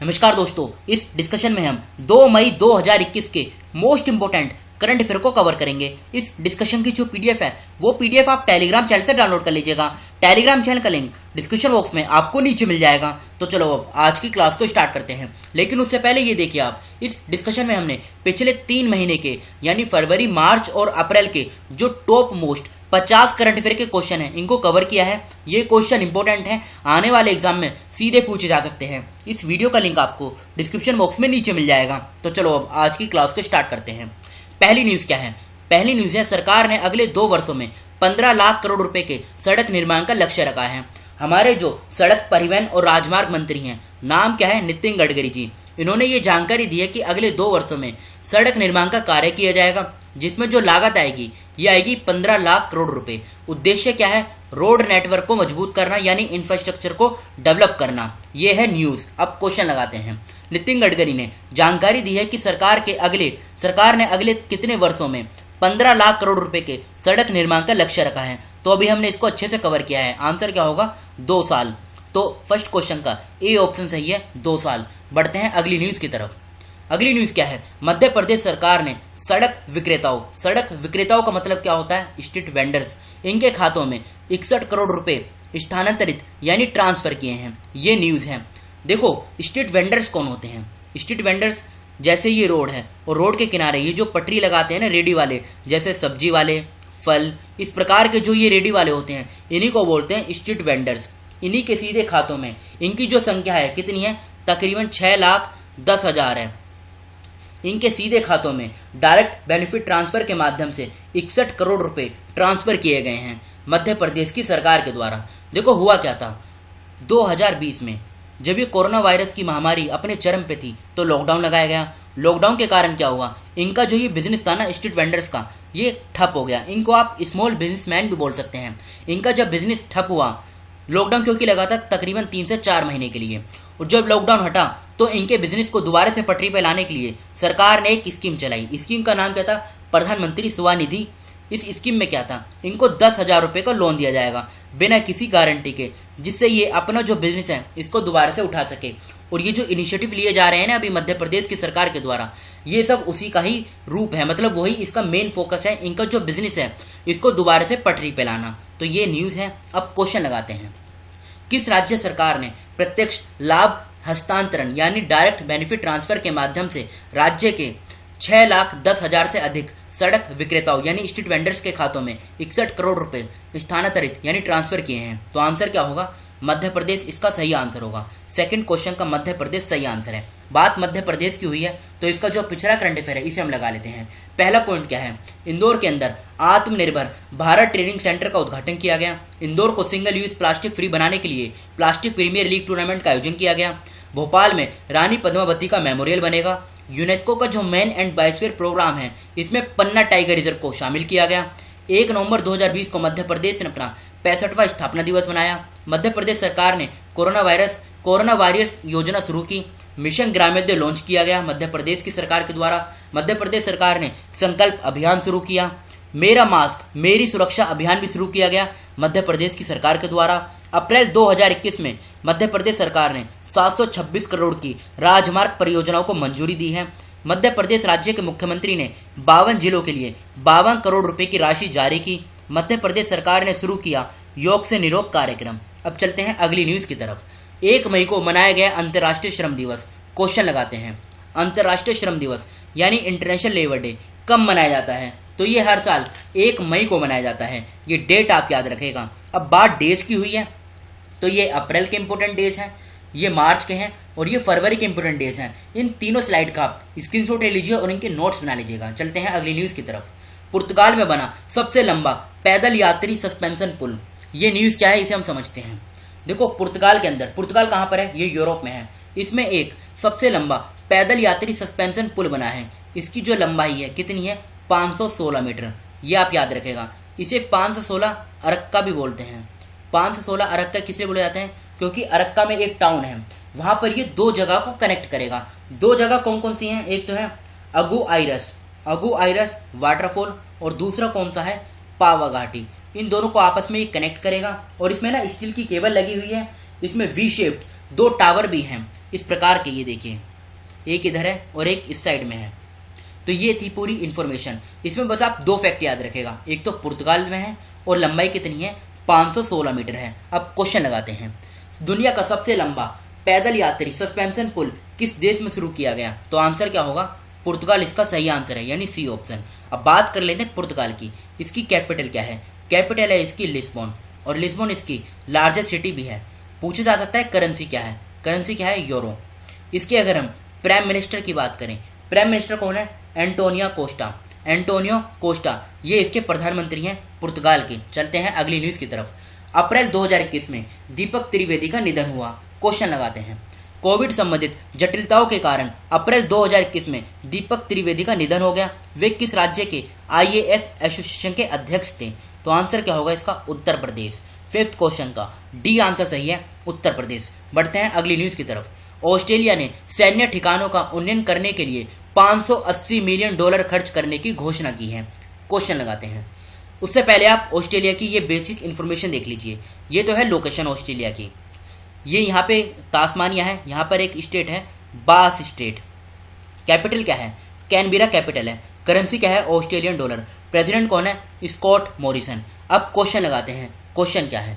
नमस्कार दोस्तों, इस डिस्कशन में हम 2 मई 2021 के मोस्ट इंपोर्टेंट करंट अफेयर को कवर करेंगे। इस डिस्कशन की जो पीडीएफ है वो पीडीएफ आप टेलीग्राम चैनल से डाउनलोड कर लीजिएगा। टेलीग्राम चैनल का लिंक डिस्क्रिप्शन बॉक्स में आपको नीचे मिल जाएगा। तो चलो अब आज की क्लास को स्टार्ट करते हैं, लेकिन उससे पहले ये देखिए, आप इस डिस्कशन में हमने पिछले 3 महीने के यानी फरवरी, मार्च और अप्रैल के जो टॉप मोस्ट 50 करंट अफेयर के क्वेश्चन हैं इनको कवर किया है। ये क्वेश्चन इंपॉर्टेंट हैं, आने वाले एग्जाम में सीधे पूछे जा सकते हैं। इस वीडियो का लिंक आपको डिस्क्रिप्शन बॉक्स में नीचे मिल जाएगा। तो चलो अब आज की क्लास को स्टार्ट करते हैं। पहली न्यूज क्या है? पहली न्यूज है, सरकार ने अगले 2 वर्षों में 15 लाख करोड़ रुपए के सड़क निर्माण का लक्ष्य रखा है। हमारे जो सड़क परिवहन और राजमार्ग मंत्री हैं, नाम क्या है? नितिन गडकरी जी। इन्होंने ये जानकारी दी है कि अगले 2 वर्षों में सड़क निर्माण का कार्य किया जाएगा, जिसमें जो लागत आएगी ये आएगी 15 लाख करोड़ रुपए। उद्देश्य क्या है? रोड नेटवर्क को मजबूत करना, यानी इंफ्रास्ट्रक्चर को डेवलप करना। ये है न्यूज। अब क्वेश्चन लगाते हैं। नितिन गडकरी ने जानकारी दी है कि सरकार ने अगले कितने वर्षों में 15 लाख करोड़ रुपए के सड़क निर्माण का लक्ष्य रखा है। तो अभी हमने इसको अच्छे से कवर किया है। आंसर क्या होगा? 2 साल। तो फर्स्ट क्वेश्चन का ए ऑप्शन सही है, 2 साल। बढ़ते हैं अगली न्यूज की तरफ। अगली न्यूज क्या है? मध्य प्रदेश सरकार ने सड़क विक्रेताओं का मतलब क्या होता है? Street vendors. इनके खातों में 61 करोड़ रुपए स्थानांतरित यानी ट्रांसफर किए हैं। ये न्यूज है। देखो, स्ट्रीट वेंडर्स कौन होते हैं? स्ट्रीट वेंडर्स, जैसे ये रोड है और रोड के किनारे ये जो पटरी लगाते हैं ना रेडी वाले, जैसे सब्जी वाले, फल, इस प्रकार के जो ये रेडी वाले होते हैं, इन्हीं को बोलते हैं स्ट्रीट वेंडर्स। इन्हीं के सीधे खातों में इनकी जो संख्या है कितनी है? तकरीबन 6,10,000 है। इनके सीधे खातों में डायरेक्ट बेनिफिट ट्रांसफर के माध्यम से 61 करोड़ रुपए ट्रांसफर किए गए हैं मध्य प्रदेश की सरकार के द्वारा। देखो, हुआ क्या था 2020 में, जब ये कोरोना वायरस की महामारी अपने चरम पे थी तो लॉकडाउन लगाया गया। लॉकडाउन के कारण क्या हुआ? इनका जो ये बिजनेस था ना स्ट्रीट वेंडर्स का, ये ठप हो गया। इनको आप स्मॉल बिजनेसमैन भी बोल सकते हैं। इनका जब बिजनेस ठप हुआ, लॉकडाउन क्योंकि लगा था तकरीबन 3 से 4 महीने के लिए, और जब लॉकडाउन हटा तो इनके बिजनेस को दोबारा से पटरी पर लाने के लिए सरकार ने एक स्कीम चलाई। स्कीम का नाम क्या था? प्रधानमंत्री स्वनिधि। इस स्कीम में क्या था? इनको 10,000 रुपये का लोन दिया जाएगा बिना किसी गारंटी के, जिससे ये अपना जो बिजनेस है इसको दोबारा से उठा सके। और ये जो इनिशिएटिव लिए जा रहे हैं ना अभी मध्य प्रदेश की सरकार के द्वारा, ये सब उसी का ही रूप है। मतलब वही इसका मेन फोकस है, इनका जो बिजनेस है इसको दोबारा से पटरी पे लाना। तो ये न्यूज़ है। अब क्वेश्चन लगाते हैं। किस राज्य सरकार ने प्रत्यक्ष लाभ हस्तांतरण यानी डायरेक्ट बेनिफिट ट्रांसफर के माध्यम से राज्य के 6,10,000 से अधिक सड़क विक्रेताओं यानी स्ट्रीट वेंडर्स के खातों में 61 करोड़ रुपए स्थानांतरित यानी ट्रांसफर किए हैं? तो आंसर क्या होगा? मध्य प्रदेश इसका सही आंसर होगा। सेकंड क्वेश्चन का मध्य प्रदेश सही आंसर है। बात मध्य प्रदेश की हुई है तो इसका जो पिछड़ा करंट अफेयर है इसे हम लगा लेते हैं। पहला पॉइंट क्या है? इंदौर के अंदर आत्मनिर्भर भारत ट्रेनिंग सेंटर का उद्घाटन किया गया। इंदौर को सिंगल यूज प्लास्टिक फ्री बनाने के लिए प्लास्टिक प्रीमियर लीग टूर्नामेंट का आयोजन किया गया। भोपाल में रानी पद्मावती का मेमोरियल बनेगा। यूनेस्को का जो मैन एंड बायोस्फीयर प्रोग्राम है इसमें पन्ना टाइगर रिजर्व को शामिल किया गया। 1 नवंबर 2020 को मध्य प्रदेश ने अपना 65वां स्थापना दिवस मनाया। मध्य प्रदेश सरकार ने कोरोना वॉरियर्स योजना शुरू की। मिशन ग्रामोदय लॉन्च किया गया मध्य प्रदेश की सरकार के द्वारा। मध्य प्रदेश सरकार ने संकल्प अभियान शुरू किया। मेरा मास्क मेरी सुरक्षा अभियान भी शुरू किया गया मध्य प्रदेश की सरकार के द्वारा। अप्रैल 2021 में मध्य प्रदेश सरकार ने 726 करोड़ की राजमार्ग परियोजनाओं को मंजूरी दी है। मध्य प्रदेश राज्य के मुख्यमंत्री ने 52 जिलों के लिए 52 करोड़ रुपए की राशि जारी की। मध्य प्रदेश सरकार ने शुरू किया योग से निरोग कार्यक्रम। अब चलते हैं अगली न्यूज की तरफ। 1 मई को मनाया गया अंतर्राष्ट्रीय श्रम दिवस। क्वेश्चन लगाते हैं। अंतर्राष्ट्रीय श्रम दिवस यानी इंटरनेशनल लेबर डे कब मनाया जाता है? तो ये हर साल 1 मई को मनाया जाता है। ये डेट आप याद रखेगा। अब बात डेज की हुई है तो ये अप्रैल के इंपोर्टेंट डेज हैं, ये मार्च के हैं और ये फरवरी के इंपोर्टेंट डेज हैं। इन तीनों स्लाइड का आप स्क्रीनशॉट ले लीजिए और इनके नोट्स बना लीजिएगा। चलते हैं अगली न्यूज़ की तरफ। पुर्तगाल में बना सबसे लंबा पैदल यात्री सस्पेंशन पुल। ये न्यूज़ क्या है इसे हम समझते हैं। देखो, पुर्तगाल के अंदर, पुर्तगाल कहाँ पर है? ये यूरोप में है। इसमें एक सबसे लंबा पैदल यात्री सस्पेंशन पुल बना है। इसकी जो लंबाई है कितनी है? 516 मीटर। ये आप याद रखेगा। इसे 516 अरक्का भी बोलते हैं। 516 अरक्का किसलिए बोले जाते हैं? क्योंकि अरक्का में एक टाउन है, वहां पर ये 2 जगह को कनेक्ट करेगा। 2 जगह कौन कौन सी हैं? एक तो है अगु आइरस वाटरफॉल, और दूसरा कौन सा है? पावा घाटी। इन दोनों को आपस में ये कनेक्ट करेगा। और इसमें ना स्टील की केबल लगी हुई है। इसमें वी शेप्ड 2 टावर भी हैं। इस प्रकार के, ये देखिए एक इधर है और एक इस साइड में है। तो ये थी पूरी इन्फॉर्मेशन। इसमें बस आप 2 फैक्ट याद रखेगा, एक तो पुर्तगाल में है और लंबाई कितनी है, 516 मीटर है। अब क्वेश्चन लगाते हैं, दुनिया का सबसे लंबा पैदल यात्री सस्पेंशन पुल किस देश में शुरू किया गया? तो आंसर क्या होगा, पुर्तगाल इसका सही आंसर है, यानी सी ऑप्शन। अब बात कर लेते हैं पुर्तगाल की। इसकी कैपिटल क्या है? कैपिटल है इसकी लिस्बन, और लिस्बन इसकी लार्जेस्ट सिटी भी है। पूछा जा सकता है करेंसी क्या है? करेंसी क्या है? यूरो। इसके अगर हम प्राइम मिनिस्टर की बात करें, प्राइम मिनिस्टर कौन है? Antonio Costa. एंटोनियो कोस्टा ये इसके प्रधानमंत्री हैं पुर्तगाल के। चलते हैं अगली न्यूज़ की तरफ। अप्रैल 2021 में दीपक त्रिवेदी का निधन हुआ। क्वेश्चन लगाते हैं, कोविड संबंधित जटिलताओं के कारण अप्रैल 2021 में दीपक त्रिवेदी का निधन हो गया। वे किस राज्य के IAS एसोसिएशन के अध्यक्ष थे? तो आंसर क्या होगा इसका? उत्तर प्रदेश। 5th क्वेश्चन का डी आंसर सही है, उत्तर प्रदेश। बढ़ते हैं अगली न्यूज़ की तरफ। ऑस्ट्रेलिया ने सैन्य ठिकानों का उन्नयन करने के लिए $580 मिलियन खर्च करने की घोषणा की है। क्वेश्चन लगाते हैं, उससे पहले आप ऑस्ट्रेलिया की ये बेसिक इन्फॉर्मेशन देख लीजिए। ये तो है लोकेशन ऑस्ट्रेलिया की। ये यहाँ पे तास्मानिया है, यहाँ पर एक स्टेट है बास स्टेट। कैपिटल क्या है? कैनबेरा कैपिटल है। करेंसी क्या है? Australian dollar. प्रेसिडेंट कौन है? Scott Morrison. अब क्वेश्चन लगाते हैं, क्वेश्चन क्या है,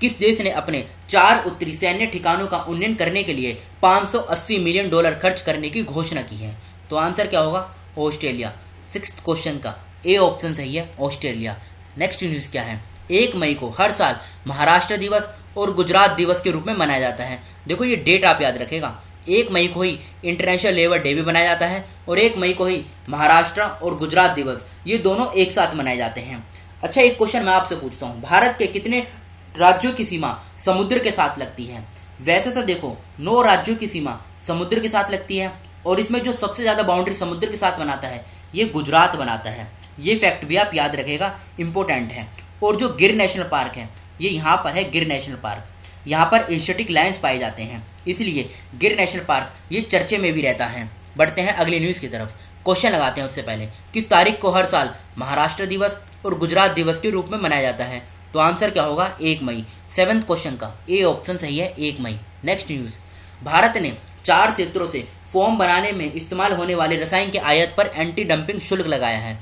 किस देश ने अपने 4 उत्तरी सैन्य ठिकानों का उन्नयन करने के लिए $580 मिलियन खर्च करने की घोषणा की है? तो आंसर क्या होगा? ऑस्ट्रेलिया। 6th क्वेश्चन का ए ऑप्शन सही है, ऑस्ट्रेलिया। नेक्स्ट न्यूज़ क्या है, 1 मई को हर साल महाराष्ट्र दिवस और गुजरात दिवस के रूप में मनाया जाता है। देखो ये डेट आप याद रखेगा, 1 मई को ही इंटरनेशनल लेबर डे भी मनाया जाता है और 1 मई को ही महाराष्ट्र और गुजरात दिवस, ये दोनों एक साथ मनाए जाते हैं। अच्छा, एक क्वेश्चन मैं आपसे पूछता हूँ, भारत के कितने राज्यों की सीमा समुद्र के साथ लगती है? वैसे तो देखो 9 राज्यों की सीमा समुद्र के साथ लगती है, और इसमें जो सबसे ज़्यादा बाउंड्री समुद्र के साथ बनाता है ये गुजरात बनाता है। ये फैक्ट भी आप याद रखेगा, इंपॉर्टेंट है। और जो गिर नेशनल पार्क है ये यहाँ पर है, गिर नेशनल पार्क। यहाँ पर एशियाटिक लायंस पाए जाते हैं, इसलिए गिर नेशनल पार्क ये चर्चे में भी रहता है। बढ़ते हैं अगली न्यूज़ की तरफ। क्वेश्चन लगाते हैं उससे पहले, किस तारीख को हर साल महाराष्ट्र दिवस और गुजरात दिवस के रूप में मनाया जाता है? तो आंसर क्या होगा? 1 मई। 7th क्वेश्चन का ए ऑप्शन सही है, 1 मई। नेक्स्ट न्यूज़, भारत ने 4 क्षेत्रों से फोम बनाने में इस्तेमाल होने वाले रसायन के आयात पर एंटी डंपिंग शुल्क लगाया है।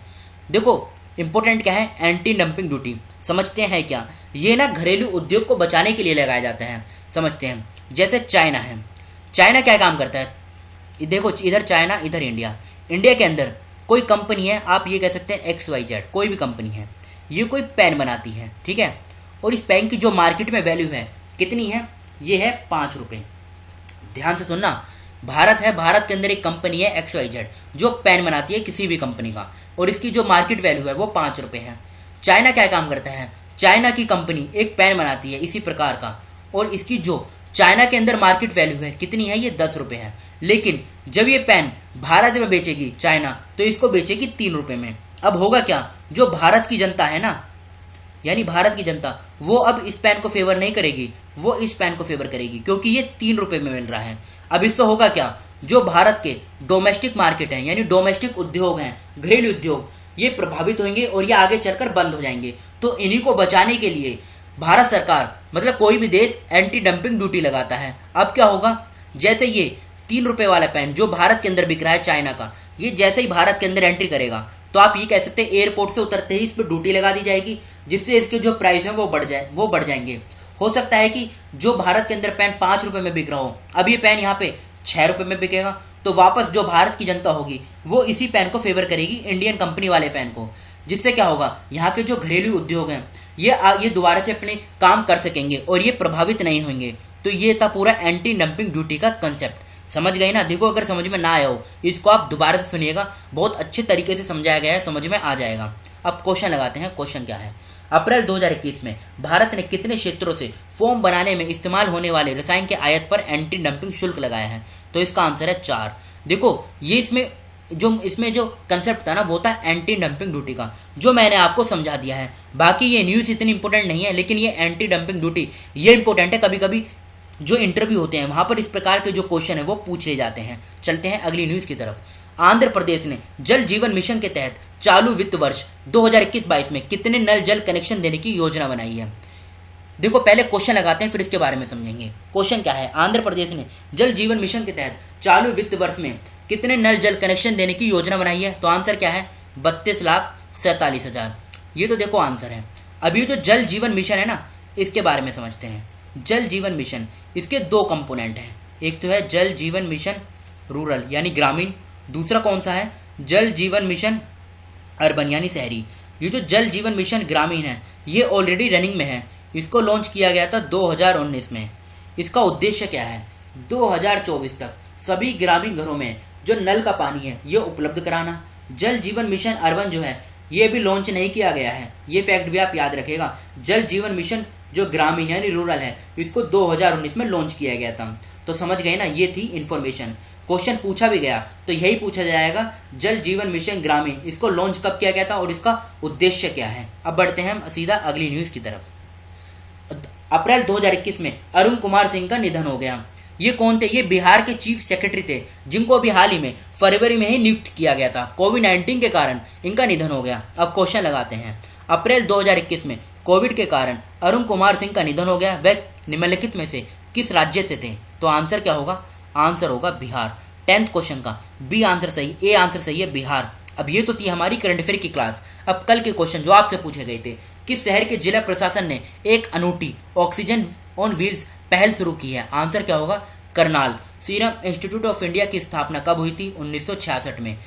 देखो इंपॉर्टेंट क्या है, एंटी डंपिंग ड्यूटी। समझते हैं क्या? ये ना घरेलू उद्योग को बचाने के लिए लगाया जाता है। समझते हैं, जैसे चाइना है, चाइना क्या काम करता है? देखो इधर चाइना, इधर इंडिया। इंडिया के अंदर कोई कंपनी है, आप ये कह सकते हैं XYZ, कोई भी कंपनी है, ये कोई पेन बनाती है, ठीक है, और इस पेन की जो मार्केट में वैल्यू है कितनी है? ये है 5 रुपये। ध्यान से सुनना, भारत है, भारत के अंदर एक कंपनी है XYZ जो पेन बनाती है किसी भी कंपनी का, और इसकी जो मार्केट वैल्यू है वो 5 रुपये है। चाइना क्या काम करता है? चाइना की कंपनी एक पेन बनाती है इसी प्रकार का, और इसकी जो चाइना के अंदर मार्केट वैल्यू है कितनी है? ये 10 रुपये है। लेकिन जब ये पेन भारत में बेचेगी चाइना, तो इसको बेचेगी 3 रुपये में। अब होगा क्या, जो भारत की जनता है ना, यानी भारत की जनता, वो अब इस पेन को फेवर नहीं करेगी, वो इस पेन को फेवर करेगी, क्योंकि ये 3 रुपये में मिल रहा है। अब इससे होगा क्या, जो भारत के डोमेस्टिक मार्केट हैं, यानी डोमेस्टिक उद्योग हैं, घरेलू उद्योग, ये प्रभावित होंगे और ये आगे चलकर बंद हो जाएंगे। तो इन्हीं को बचाने के लिए भारत सरकार, मतलब कोई भी देश, एंटी डंपिंग ड्यूटी लगाता है। अब क्या होगा, जैसे ये 3 रुपये वाला पेन जो भारत के अंदर बिक रहा है चाइना का, ये जैसे ही भारत के अंदर एंट्री करेगा, तो आप ये कह सकते हैं एयरपोर्ट से उतरते ही इस पर ड्यूटी लगा दी जाएगी, जिससे इसके जो प्राइस है वो बढ़ जाएंगे। हो सकता है कि जो भारत के अंदर पेन 5 रुपये में बिक रहा हो, अब ये पेन यहाँ पे 6 रुपये में बिकेगा, तो वापस जो भारत की जनता होगी वो इसी पेन को फेवर करेगी, इंडियन कंपनी वाले पेन को। जिससे क्या होगा, यहाँ के जो घरेलू उद्योग हैं ये दोबारा से अपने काम कर सकेंगे और ये प्रभावित नहीं होंगे। तो ये था पूरा एंटी डंपिंग ड्यूटी का कंसेप्ट। समझ गए ना? देखो अगर समझ में ना आया हो, इसको आप दोबारा से सुनिएगा, बहुत अच्छे तरीके से समझाया गया है, समझ में आ जाएगा। अब क्वेश्चन लगाते हैं। क्वेश्चन क्या है, अप्रैल 2021 में भारत ने कितने क्षेत्रों से फोम बनाने में इस्तेमाल होने वाले रसायन के आयात पर एंटी डंपिंग शुल्क लगाया है? तो इसका आंसर है 4। देखो ये इसमें जो कंसेप्ट था ना, वो था एंटी डंपिंग ड्यूटी का, जो मैंने आपको समझा दिया है। बाकी ये न्यूज़ इतनी इंपॉर्टेंट नहीं है, लेकिन ये एंटी डंपिंग ड्यूटी ये इंपॉर्टेंट है। कभी कभी जो इंटरव्यू होते हैं वहाँ पर इस प्रकार के जो क्वेश्चन है वो पूछ ले जाते हैं। चलते हैं अगली न्यूज़ की तरफ। आंध्र प्रदेश ने जल जीवन मिशन के तहत चालू वित्त वर्ष 2021-22 में कितने नल जल कनेक्शन देने की योजना बनाई है? देखो पहले क्वेश्चन लगाते हैं, फिर इसके बारे में समझेंगे। क्वेश्चन क्या है, आंध्र प्रदेश ने जल जीवन मिशन के तहत चालू वित्त वर्ष में कितने नल जल कनेक्शन देने की योजना बनाई है? तो आंसर क्या है, 32,47,000। ये तो देखो आंसर है। अभी जो जल जीवन मिशन है ना, इसके बारे में समझते हैं। जल जीवन मिशन, इसके दो कंपोनेंट हैं। एक तो है जल जीवन मिशन रूरल यानी ग्रामीण, दूसरा कौन सा है, जल जीवन मिशन अर्बन यानी शहरी। ये जो जल जीवन मिशन ग्रामीण है, ये ऑलरेडी रनिंग में है। इसको लॉन्च किया गया था 2019 में। इसका उद्देश्य क्या है, 2024 तक सभी ग्रामीण घरों में जो नल का पानी है ये उपलब्ध कराना। जल जीवन मिशन अर्बन जो है ये भी लॉन्च नहीं किया गया है, ये फैक्ट भी आप याद रखिएगा। जल जीवन मिशन जो ग्रामीण यानी रूरल है, इसको 2019 में लॉन्च किया गया था। तो समझ गए ना, ये थी इन्फॉर्मेशन। क्वेश्चन पूछा भी गया तो यही पूछा जाएगा, जल जीवन मिशन ग्रामीण इसको लॉन्च कब किया गया था और इसका उद्देश्य क्या है। अब बढ़ते हैं हम सीधा अगली न्यूज की तरफ। अप्रैल 2021 में अरुण कुमार सिंह का निधन हो गया। ये कौन थे, ये बिहार के चीफ सेक्रेटरी थे, जिनको अभी हाल ही में फरवरी में ही नियुक्त किया गया था। कोविड-19 के कारण इनका निधन हो गया। अब क्वेश्चन लगाते हैं, अप्रैल 2021 में कोविड के कारण अरुण कुमार सिंह का निधन हो गया। वह निम्नलिखित में से किस राज्य से थे? तो आंसर क्या होगा, आंसर होगा बिहार। 10th क्वेश्चन का बी आंसर सही, ए आंसर सही है बिहार। अब ये तो थी हमारी करंट अफेयर की क्लास। अब कल के क्वेश्चन जो आपसे पूछे गए थे, किस शहर के जिला प्रशासन ने एक अनूठी ऑक्सीजन ऑन व्हील्स पहल शुरू की है? आंसर क्या होगा, Karnal. Serum institute of India की स्थापना कब हुई थी? 1966 में।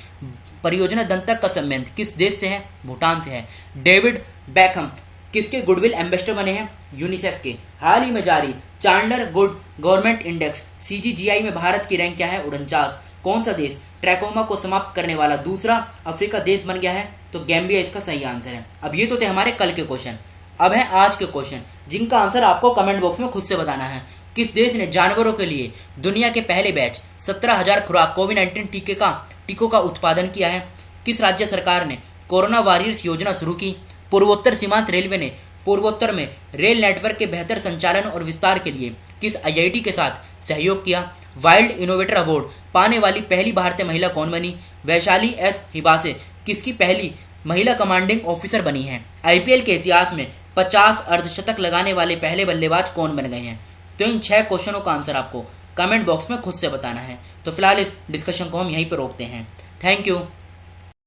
परियोजना दंतक का संबंध किस देश से है? भूटान से है। डेविड बैकहम किसके गुडविल एम्बेसडर बने हैं? यूनिसेफ के। हाल ही में जारी Chandler good government index CGGI में भारत की रैंक क्या है? 49। कौन सा देश ट्रैकोमा को समाप्त करने वाला दूसरा अफ्रीका देश बन गया है? तो गैम्बिया इसका सही आंसर है। अब ये तो थे हमारे कल के क्वेश्चन। अब है आज के क्वेश्चन, जिनका आंसर आपको कमेंट बॉक्स में खुद से बताना है। किस देश ने जानवरों के लिए दुनिया के पहले बैच 17,000 खुराक कोविड-19 टीकों का उत्पादन किया है? किस राज्य सरकार ने कोरोना वॉरियर्स योजना शुरू की? पूर्वोत्तर सीमांत रेलवे ने पूर्वोत्तर में रेल नेटवर्क के बेहतर संचालन और विस्तार के लिए किस IIT के साथ सहयोग किया? वाइल्ड इनोवेटर अवार्ड पाने वाली पहली भारतीय महिला कौन बनी? वैशाली S हिबासे किसकी पहली महिला कमांडिंग ऑफिसर बनी है? IPL के इतिहास में 50 अर्धशतक लगाने वाले पहले बल्लेबाज कौन बन गए हैं? तो इन 6 क्वेश्चनों का आंसर आपको कमेंट बॉक्स में खुद से बताना है। तो फिलहाल इस डिस्कशन को हम यहीं पर रोकते हैं। Thank you.